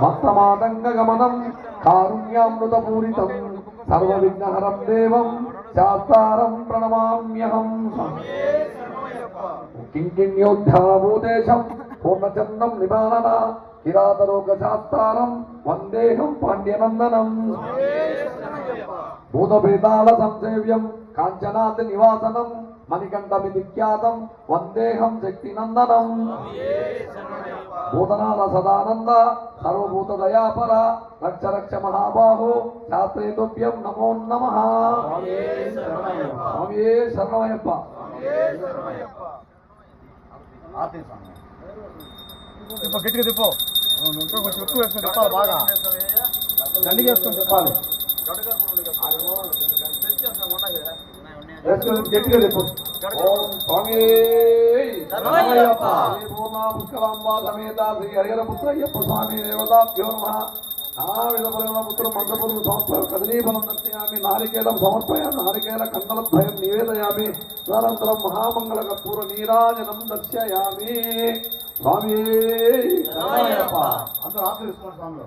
మత్తమాదంగమనం కారుణ్యామృతపూరితం సర్వవిఘ్నహరం దేవం శాస్త్రారం ప్రణమామ్యహం. కింకిణ్యోద్ధానభూతేశం పూర్ణచంద్రం నిబాలన కిరాతరోగశాస్త్రారం వందేహం పాండ్యనందనం. భూతభేతాళ సంసేవ్యం కాంచనాథ నివాసనం మణికంఠమితి ఖ్యాతం వందేహం శక్తినందనం. భూతనాథ సదానంద సర్వభూత దయాపర రక్ష రక్ష మహాబాహో శాస్త్రే తుభ్యం నమో నమః. స్వామియే శరణమయ్యప్ప. గట్టిగా తిప్పో కొంచెం ఎక్కువ వేసుకొని చెప్పాలి, బాగా దండిగా వేసుకొని చెప్పాలి. గట్టిగా తిప్పు. స్వామి పుష్కరాంబా సమేత శ్రీ హరిహరపుత్రయ్యప్ప స్వామి దేవతాభ్యో నమః. నానావిధపుత్రం మందపురం సంవత్సరం కదలీఫలం దర్శయామి నారికేళం సమర్పయామి నారికేళ కందలద్వయం నివేదయామి తదనంతరం మహామంగళ కర్పూర నీరాజనం దర్శయామి. స్వామి అందరూ ఆశీర్వదించుకోండి స్వామిలో.